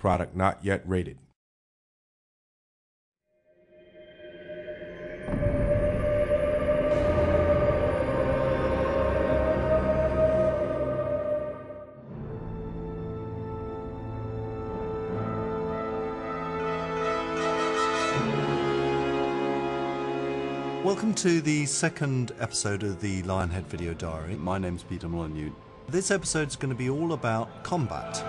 Product not yet rated. Welcome to the second episode of the Lionhead video diary. My name's Peter Molyneux. This episode's going to be all about combat.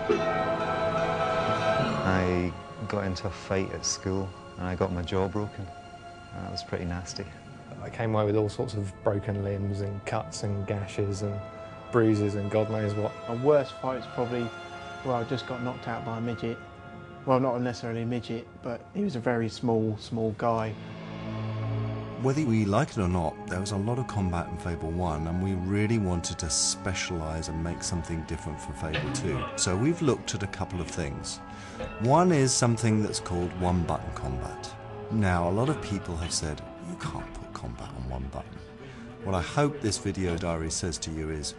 I got into a fight at school and I got my jaw broken. That was pretty nasty. I came away with all sorts of broken limbs and cuts and gashes and bruises and God knows what. My worst fight's probably where I just got knocked out by a midget. Well, not necessarily a midget, but he was a very small guy. Whether we like it or not, there was a lot of combat in Fable 1 and we really wanted to specialise and make something different for Fable 2. So we've looked at a couple of things. One is something that's called one-button combat. Now, a lot of people have said, you can't put combat on one button. What I hope this video diary says to you is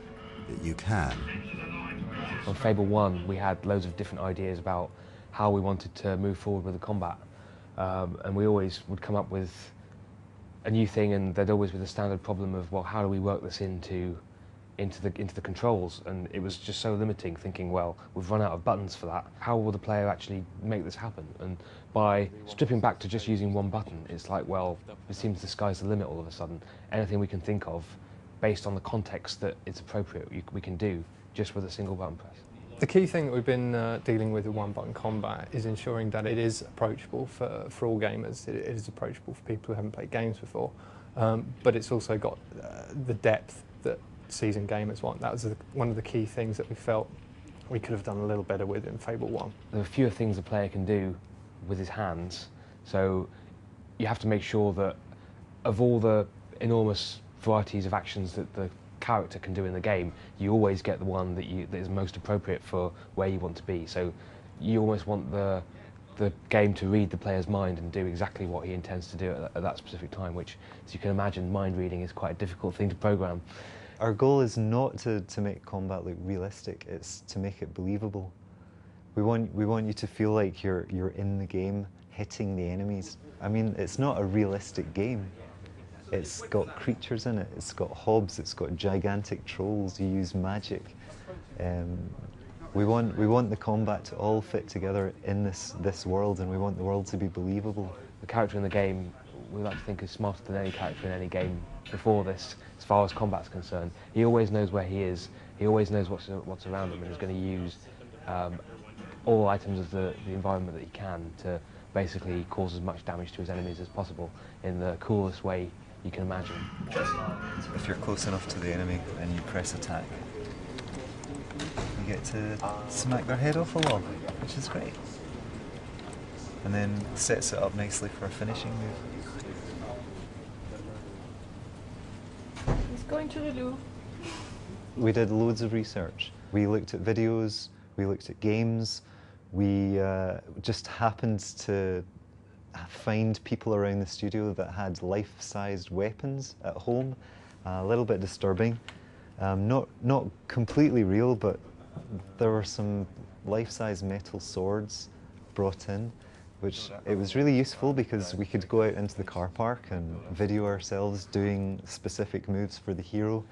that you can. On Fable 1, we had loads of different ideas about how we wanted to move forward with the combat. And we always would come up with a new thing, and there'd always be the standard problem of, well, how do we work this into the controls? And it was just so limiting, thinking, well, we've run out of buttons for that. How will the player actually make this happen? And by stripping back to just using one button, it's like, well, it seems the sky's the limit all of a sudden. Anything we can think of, based on the context that it's appropriate, we can do just with a single button press. The key thing that we've been dealing with one-button combat is ensuring that it is approachable for all gamers. It is approachable for people who haven't played games before, but it's also got the depth that seasoned gamers want. That was one of the key things that we felt we could have done a little better with in Fable 1. There are fewer things a player can do with his hands, so you have to make sure that of all the enormous varieties of actions that the character can do in the game, you always get the one that is most appropriate for where you want to be. So you almost want the game to read the player's mind and do exactly what he intends to do at that specific time, which, as you can imagine, mind reading is quite a difficult thing to program. Our goal is not to make combat look realistic, it's to make it believable. We want you to feel like you're in the game, hitting the enemies. I mean, it's not a realistic game. It's got creatures in it, it's got hobs, it's got gigantic trolls, you use magic. We want the combat to all fit together in this world, and we want the world to be believable. The character in the game, we like to think, is smarter than any character in any game before this, as far as combat's concerned. He always knows where he is, he always knows what's around him, and is going to use all items of the environment that he can to basically cause as much damage to his enemies as possible in the coolest way you can imagine. If you're close enough to the enemy and you press attack, you get to smack their head off a log, which is great. And then sets it up nicely for a finishing move. He's going to the loo. We did loads of research. We looked at videos, we looked at games, we just happened to find people around the studio that had life-sized weapons at home. A little bit disturbing. Not completely real, but there were some life-size metal swords brought in, which it was really useful because we could go out into the car park and video ourselves doing specific moves for the hero.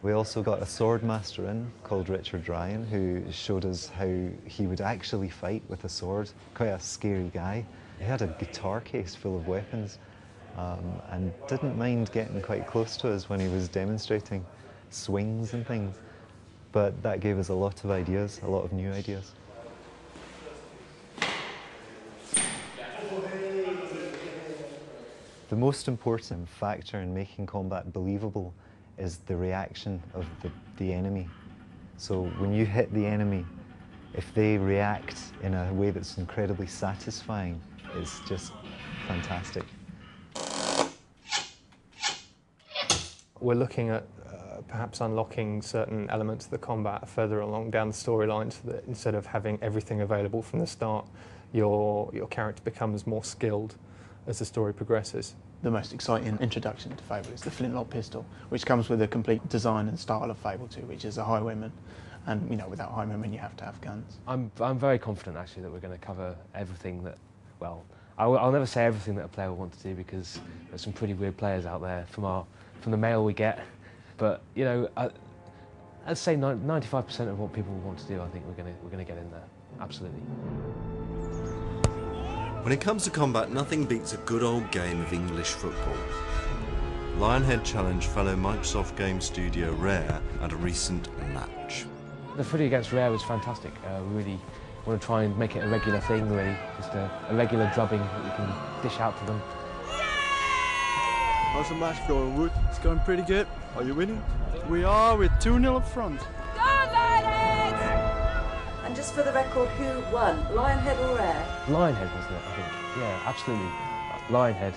We also got a sword master in called Richard Ryan, who showed us how he would actually fight with a sword. Quite a scary guy. He had a guitar case full of weapons and didn't mind getting quite close to us when he was demonstrating swings and things. But that gave us a lot of ideas, a lot of new ideas. The most important factor in making combat believable is the reaction of the enemy. So when you hit the enemy, if they react in a way that's incredibly satisfying, it's just fantastic. We're looking at perhaps unlocking certain elements of the combat further along down the storyline, so that instead of having everything available from the start, your character becomes more skilled as the story progresses. The most exciting introduction to Fable is the flintlock pistol, which comes with a complete design and style of Fable 2, which is a highwayman. And you know, without Heimerman, you have to have guns. I'm very confident actually that we're going to cover everything that, well, I'll never say everything that a player will want to do because there's some pretty weird players out there from the mail we get. But you know, I'd say 95% of what people want to do, I think we're going to get in there. Absolutely. When it comes to combat, nothing beats a good old game of English football. Lionhead challenged fellow Microsoft game studio Rare at a recent match. The footy against Rare was fantastic. We really want to try and make it a regular thing, really, just a regular drubbing that we can dish out to them. How's the match going, Wood? It's going pretty good. Are you winning? We are, with 2-0 up front. Go Lionhead! And just for the record, who won, Lionhead or Rare? Lionhead, wasn't it, I think? Yeah, absolutely. Lionhead.